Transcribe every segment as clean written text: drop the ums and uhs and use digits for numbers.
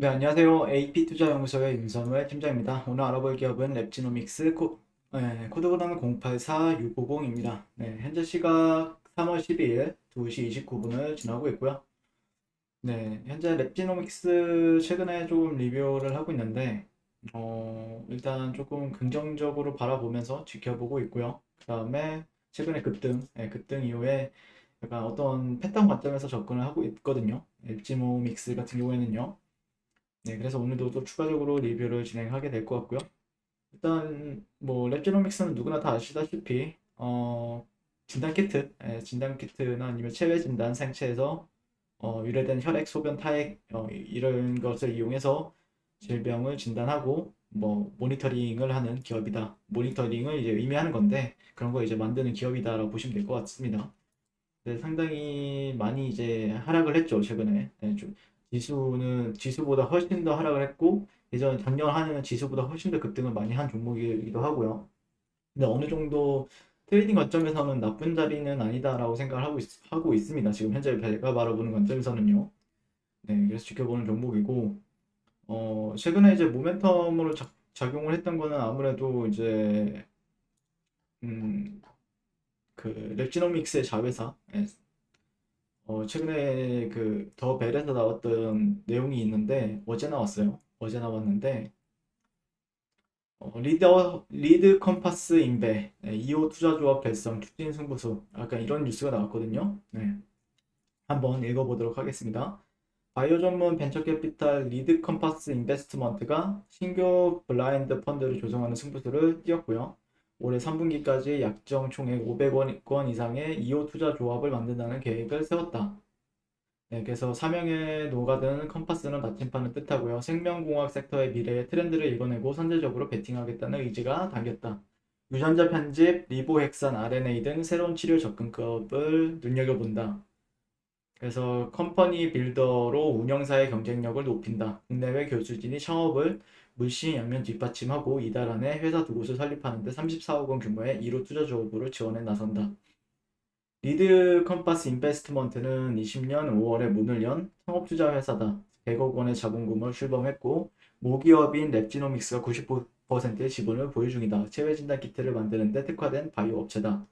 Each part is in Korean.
네, 안녕하세요. AP투자연구소의 윤선우의 팀장입니다. 오늘 알아볼 기업은 랩지노믹스 코드번호는 084650입니다. 네, 현재 시각 3월 12일 2시 29분을 지나고 있고요. 네, 현재 랩지노믹스 최근에 조금 리뷰를 하고 있는데, 일단 조금 긍정적으로 바라보면서 지켜보고 있고요. 그 다음에 최근에 급등 이후에 약간 어떤 패턴 관점에서 접근을 하고 있거든요. 랩지노믹스 같은 경우에는요. 네, 그래서 오늘도 또 추가적으로 리뷰를 진행하게 될 것 같고요. 일단 뭐 랩제노믹스는 누구나 다 아시다시피 진단 키트나 아니면 체외 진단 생체에서 유래된 혈액, 소변, 타액 이런 것을 이용해서 질병을 진단하고 뭐 모니터링을 하는 기업이다. 모니터링을 이제 의미하는 건데 그런 거 이제 만드는 기업이다라고 보시면 될 것 같습니다. 네, 상당히 많이 이제 하락을 했죠, 최근에. 네, 좀 지수보다 훨씬 더 하락을 했고, 작년 한 해는 지수보다 훨씬 더 급등을 많이 한 종목이기도 하고요. 근데 어느 정도 트레이딩 관점에서는 나쁜 자리는 아니다라고 생각을 하고 있습니다. 지금 현재 제가 바라보는 관점에서는요. 네, 그래서 지켜보는 종목이고, 최근에 이제 모멘텀으로 작용을 했던 거는 아무래도 이제, 음, 그 랩지노믹스의 자회사, 최근에 그 더 벨에서 나왔던 내용이 있는데 어제 나왔어요. 어제 나왔는데 리드 컴파스 인베 2호 투자조합 결성 추진 승부수 약간 이런 뉴스가 나왔거든요. 네, 한번 읽어보도록 하겠습니다. 바이오 전문 벤처캐피탈 리드 컴파스 인베스트먼트가 신규 블라인드 펀드를 조성하는 승부수를 띄웠고요. 올해 3분기까지 약정 총액 500원 이상의 2호 투자 조합을 만든다는 계획을 세웠다. 네, 그래서 사명에 녹아든 컴파스는 나침반을 뜻하고요. 생명공학 섹터의 미래의 트렌드를 읽어내고 선제적으로 베팅하겠다는 의지가 담겼다. 유전자 편집, 리보핵산 RNA 등 새로운 치료 접근법을 눈여겨본다. 그래서 컴퍼니 빌더로 운영사의 경쟁력을 높인다. 국내외 교수진이 창업을 물씬 양면 뒷받침하고 이달 안에 회사 두 곳을 설립하는 데 34억 원 규모의 1호 투자 조업으로 지원에 나선다. 리드 컴파스 인베스트먼트는 20년 5월에 문을 연 창업투자 회사다. 100억 원의 자본금을 출범했고 모기업인 랩지노믹스가 90%의 지분을 보유 중이다. 체외 진단 키트를 만드는 데 특화된 바이오 업체다.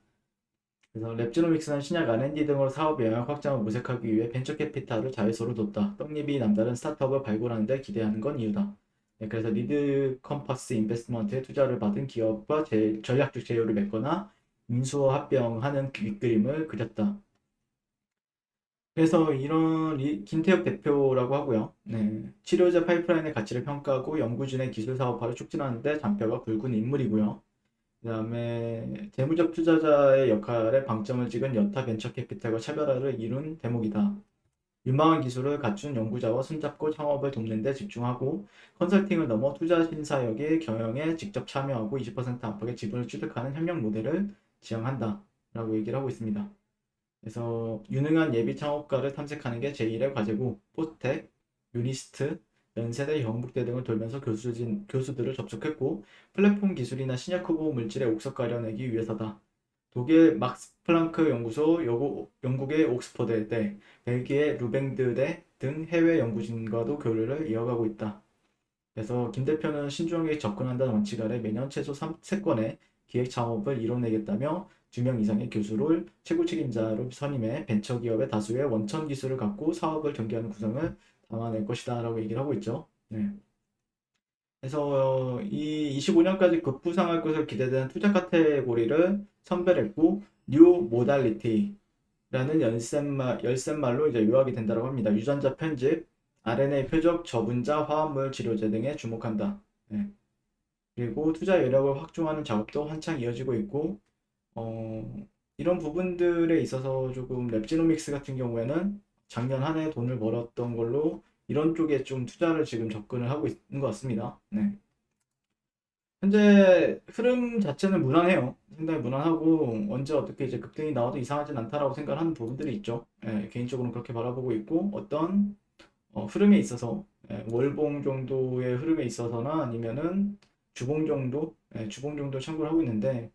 그래서 랩지노믹스는 신약 R&D 등으로 사업 영역 확장을 모색하기 위해 벤처 캐피탈을 자회사로 뒀다. 떡잎이 남다른 스타트업을 발굴하는 데 기대하는 건 이유다. 네, 그래서 리드 컴파스 인베스트먼트에 투자를 받은 기업과 전략적 제휴를 맺거나 인수와 합병하는 밑그림을 그렸다. 그래서 이런 김태혁 대표라고 하고요. 네, 치료제 파이프라인의 가치를 평가하고 연구진의 기술 사업화를 촉진하는 데 장표가 굵은 인물이고요. 그다음에 재무적 투자자의 역할에 방점을 찍은 여타 벤처 캐피탈과 차별화를 이룬 대목이다. 유망한 기술을 갖춘 연구자와 손잡고 창업을 돕는 데 집중하고 컨설팅을 넘어 투자 심사역의 경영에 직접 참여하고 20% 안팎의 지분을 취득하는 협력 모델을 지향한다. 라고 얘기를 하고 있습니다. 그래서 유능한 예비 창업가를 탐색하는 게 제1의 과제고 포스텍, 유니스트, 연세대, 영국대 등을 돌면서 교수들을 접촉했고 플랫폼 기술이나 신약 후보 물질에 옥석 가려내기 위해서다. 독일 막스 플랑크 연구소, 영국의 옥스퍼드대, 벨기에 루뱅드대 등 해외 연구진과도 교류를 이어가고 있다. 그래서 김 대표는 신중하게 접근한다는 원칙 아래 매년 최소 3건의 기획 창업을 이뤄내겠다며 2명 이상의 교수를 최고 책임자로 선임해 벤처기업의 다수의 원천 기술을 갖고 사업을 전개하는 구성을 담아낼 것이다 라고 얘기를 하고 있죠. 네. 그래서 이 25년까지 급부상할 것을 기대되는 투자 카테고리를 선별했고 뉴 모달리티라는 열쇠말로 이제 요약이 된다고 합니다. 유전자 편집, RNA 표적, 저분자, 화합물 치료제 등에 주목한다. 네. 그리고 투자 여력을 확충하는 작업도 한창 이어지고 있고, 이런 부분들에 있어서 조금 랩지노믹스 같은 경우에는 작년 한 해 돈을 벌었던 걸로 이런 쪽에 좀 투자를 지금 접근을 하고 있는 것 같습니다. 네. 현재 흐름 자체는 무난해요. 상당히 무난하고 언제 어떻게 이제 급등이 나와도 이상하진 않다라고 생각하는 부분들이 있죠. 개인적으로는 그렇게 바라보고 있고 어떤 흐름에 있어서 월봉 정도의 흐름에 있어서나 아니면은 주봉 정도 참고를 하고 있는데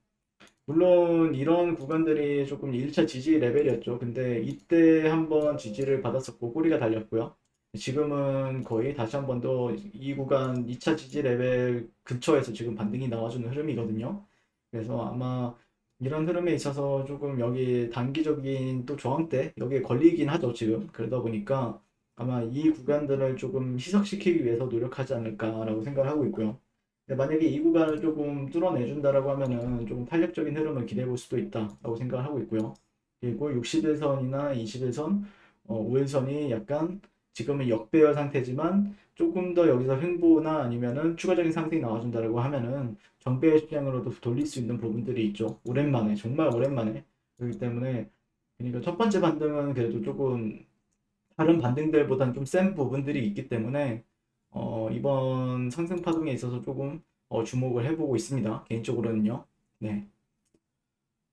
물론 이런 구간들이 조금 1차 지지 레벨이었죠. 근데 이때 한번 지지를 받았었고 꼬리가 달렸고요. 지금은 거의 다시 한 번 더 이 구간 2차 지지 레벨 근처에서 지금 반등이 나와주는 흐름이거든요. 그래서 아마 이런 흐름에 있어서 조금 여기 단기적인 또 저항대 여기에 걸리긴 하죠, 지금. 그러다 보니까 아마 이 구간들을 조금 희석시키기 위해서 노력하지 않을까라고 생각을 하고 있고요. 근데 만약에 이 구간을 조금 뚫어내준다라고 하면은 조금 탄력적인 흐름을 기대해 볼 수도 있다라고 생각을 하고 있고요. 그리고 61선이나 21선, 5일선이 약간 지금은 역배열 상태지만 조금 더 여기서 횡보나 아니면은 추가적인 상승이 나와준다라고 하면은 정배열 시장으로도 돌릴 수 있는 부분들이 있죠. 오랜만에, 정말 오랜만에. 그렇기 때문에, 그러니까 첫 번째 반등은 그래도 조금 다른 반등들보다는 좀 센 부분들이 있기 때문에, 이번 상승 파동에 있어서 조금 주목을 해보고 있습니다. 개인적으로는요. 네.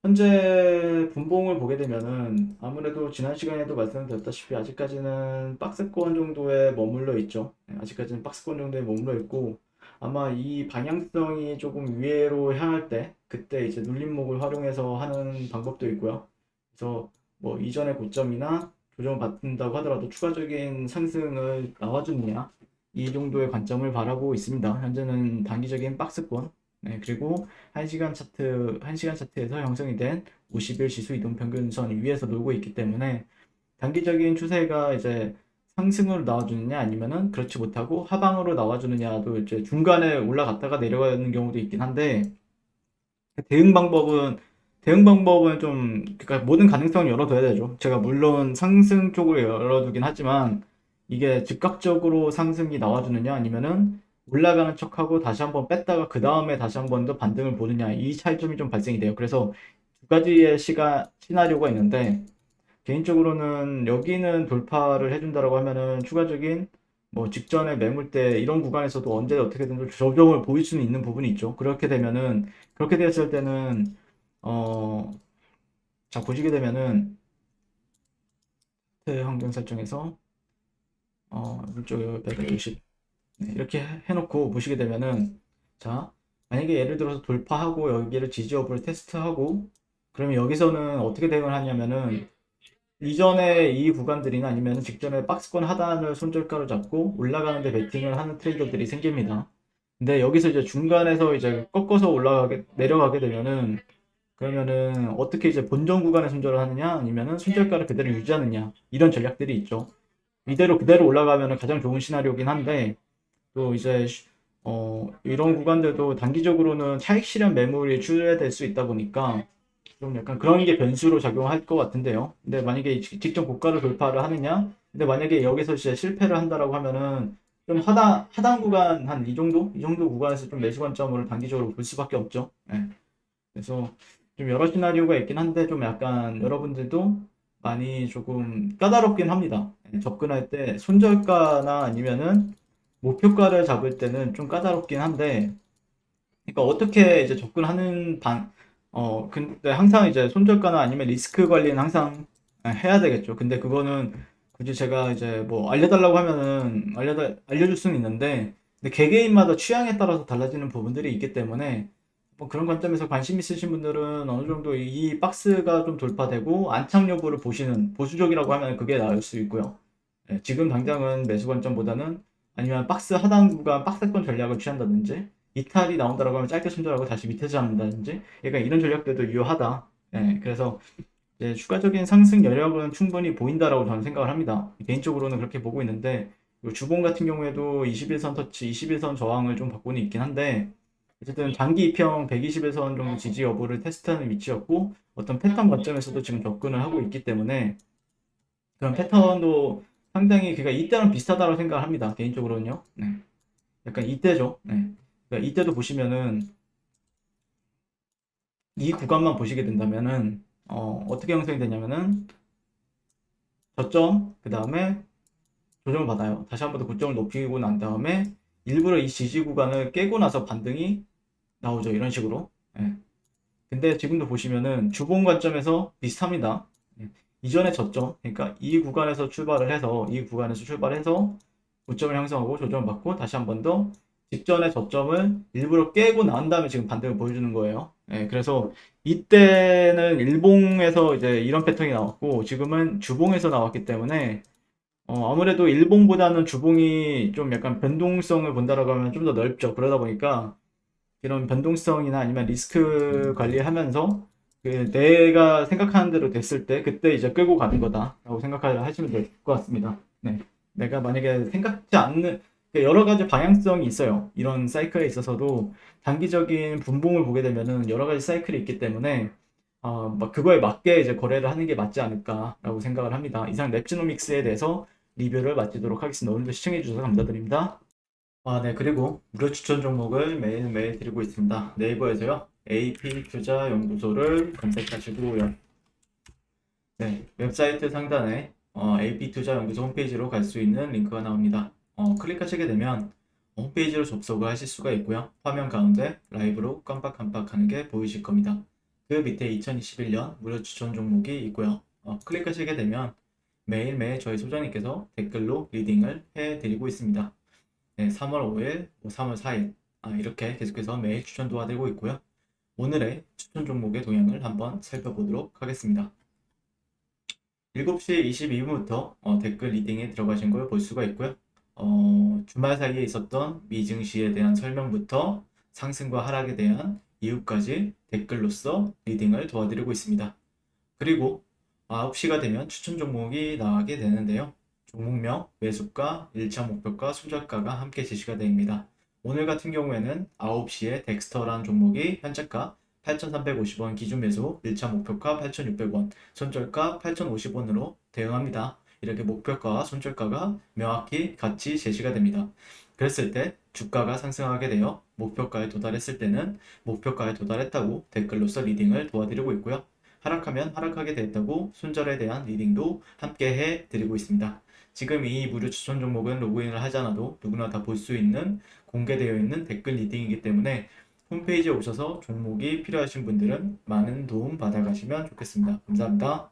현재 분봉을 보게 되면은 아무래도 지난 시간에도 말씀드렸다시피 아직까지는 박스권 정도에 머물러 있죠. 네, 아직까지는 박스권 정도에 머물러 있고 아마 이 방향성이 조금 위로 향할 때 그때 이제 눌림목을 활용해서 하는 방법도 있고요. 그래서 뭐 이전의 고점이나 조정을 받는다고 하더라도 추가적인 상승을 나와주느냐 이 정도의 관점을 바라보고 있습니다. 현재는 단기적인 박스권 네, 그리고 1시간 차트에서 형성이 된 50일 지수 이동 평균선 위에서 놀고 있기 때문에 단기적인 추세가 이제 상승으로 나와주느냐 아니면은 그렇지 못하고 하방으로 나와주느냐도 이제 중간에 올라갔다가 내려가는 경우도 있긴 한데 대응 방법은 대응 방법은 좀 그러니까 모든 가능성을 열어둬야 되죠. 제가 물론 상승 쪽을 열어두긴 하지만 이게 즉각적으로 상승이 나와주느냐 아니면은 올라가는 척하고 다시 한번 뺐다가 그 다음에 다시 한 번 더 반등을 보느냐 이 차이점이 좀 발생이 돼요. 그래서 두 가지의 시나리오가 있는데 개인적으로는 여기는 돌파를 해준다라고 하면은 추가적인 뭐 직전에 매물대 이런 구간에서도 언제 어떻게든 좀 조정을 보일 수는 있는 부분이 있죠. 그렇게 되면은 그렇게 되었을 때는 어, 자 보시게 되면은 환경 설정에서 이쪽 160 네, 이렇게 해놓고 보시게 되면은 자 만약에 예를 들어서 돌파하고 여기를 지지 여부를 테스트하고 그러면 여기서는 어떻게 대응을 하냐면은 이전에 이 구간들이나 아니면 직전에 박스권 하단을 손절가로 잡고 올라가는데 베팅을 하는 트레이더들이 생깁니다. 근데 여기서 이제 중간에서 이제 꺾어서 내려가게 되면은 그러면은 어떻게 이제 본전 구간에 손절을 하느냐 아니면은 손절가를 그대로 유지하느냐 이런 전략들이 있죠. 이대로 그대로 올라가면은 가장 좋은 시나리오긴 한데 또 이제 이런 구간들도 단기적으로는 차익 실현 매물이 출회될 수 있다 보니까 좀 약간 그런 게 변수로 작용할 것 같은데요. 근데 만약에 직전 고가를 돌파를 하느냐? 근데 만약에 여기서 진짜 실패를 한다라고 하면은 좀 하단 구간 한 이 정도? 이 정도 구간에서 좀 매수 관점을 단기적으로 볼 수밖에 없죠. 네. 그래서 좀 여러 시나리오가 있긴 한데 좀 약간 여러분들도 많이 조금 까다롭긴 합니다. 네, 접근할 때 손절가나 아니면은 목표가를 잡을 때는 좀 까다롭긴 한데 그러니까 어떻게 이제 접근하는 근데 항상 이제 손절가나 아니면 리스크 관리는 항상 해야 되겠죠. 근데 그거는 굳이 제가 이제 뭐 알려달라고 하면은 알려줄 수는 있는데, 근데 개개인마다 취향에 따라서 달라지는 부분들이 있기 때문에 뭐 그런 관점에서 관심 있으신 분들은 어느 정도 이 박스가 좀 돌파되고 안착 여부를 보시는 보수적이라고 하면 그게 나을 수 있고요. 예, 지금 당장은 매수 관점보다는 아니면 박스 하단 구간 박스권 전략을 취한다든지 이탈이 나온다라고 하면 짧게 손절하고 다시 밑에서 잡는다든지 약간 이런 전략들도 유효하다. 예, 그래서 이제 추가적인 상승 여력은 충분히 보인다라고 저는 생각을 합니다. 개인적으로는 그렇게 보고 있는데 주봉 같은 경우에도 21선 터치, 21선 저항을 좀 받고는 있긴 한데 어쨌든 장기 이평 121선 정도 지지 여부를 테스트하는 위치였고 어떤 패턴 관점에서도 지금 접근을 하고 있기 때문에 그런 패턴도 상당히 그러니까 이때랑 비슷하다고 생각을 합니다. 개인적으로는요. 네. 약간 이때죠. 네. 그러니까 이때도 보시면은 이 구간만 보시게 된다면은 어떻게 형성이 되냐면은 저점 그 다음에 조정을 받아요. 다시 한 번 더 고점을 높이고 난 다음에 일부러 이 지지 구간을 깨고 나서 반등이 나오죠. 이런 식으로. 네. 근데 지금도 보시면은 주봉 관점에서 비슷합니다. 네. 이전에 저점 그러니까 이 구간에서 출발해서 고점을 형성하고 조정을 받고 다시 한 번 더 직전의 저점을 일부러 깨고 난 다음에 지금 반등을 보여주는 거예요. 예, 그래서 이때는 일봉에서 이제 이런 패턴이 나왔고 지금은 주봉에서 나왔기 때문에 아무래도 일봉보다는 주봉이 좀 약간 변동성을 본다라고 하면 좀 더 넓죠. 그러다 보니까 이런 변동성이나 아니면 리스크 관리하면서 그 내가 생각하는 대로 됐을 때 그때 이제 끌고 가는 거다라고 생각하시면 될 것 같습니다. 네. 내가 만약에 생각지 않는 여러 가지 방향성이 있어요. 이런 사이클에 있어서도 단기적인 분봉을 보게 되면은 여러 가지 사이클이 있기 때문에 막 그거에 맞게 이제 거래를 하는 게 맞지 않을까라고 생각을 합니다. 이상 랩지노믹스에 대해서 리뷰를 마치도록 하겠습니다. 오늘도 시청해 주셔서 감사드립니다. 네. 그리고 무료 추천 종목을 매일매일 드리고 있습니다. 네이버에서요. AP 투자 연구소를 검색하시고요. 네. 웹사이트 상단에 AP 투자 연구소 홈페이지로 갈 수 있는 링크가 나옵니다. 클릭하시게 되면 홈페이지로 접속을 하실 수가 있고요. 화면 가운데 라이브로 깜빡깜빡하는 게 보이실 겁니다. 그 밑에 2021년 무료 추천 종목이 있고요. 클릭하시게 되면 매일매일 저희 소장님께서 댓글로 리딩을 해드리고 있습니다. 네, 3월 5일, 3월 4일 이렇게 계속해서 매일 추천 도와드리고 있고요. 오늘의 추천 종목의 동향을 한번 살펴보도록 하겠습니다. 7시 22분부터 댓글 리딩에 들어가신 걸 볼 수가 있고요. 주말 사이에 있었던 미증시에 대한 설명부터 상승과 하락에 대한 이유까지 댓글로서 리딩을 도와드리고 있습니다. 그리고 9시가 되면 추천 종목이 나가게 되는데요. 종목명, 매수가, 1차 목표가, 손절가가 함께 제시가 됩니다. 오늘 같은 경우에는 9시에 덱스터라는 종목이 현재가 8,350원 기준 매수, 1차 목표가 8,600원, 손절가 8,050원으로 대응합니다. 이렇게 목표가와 손절가가 명확히 같이 제시가 됩니다. 그랬을 때 주가가 상승하게 되어 목표가에 도달했을 때는 목표가에 도달했다고 댓글로서 리딩을 도와드리고 있고요. 하락하면 하락하게 됐다고 손절에 대한 리딩도 함께 해드리고 있습니다. 지금 이 무료 추천 종목은 로그인을 하지 않아도 누구나 다 볼 수 있는 공개되어 있는 댓글 리딩이기 때문에 홈페이지에 오셔서 종목이 필요하신 분들은 많은 도움 받아가시면 좋겠습니다. 감사합니다.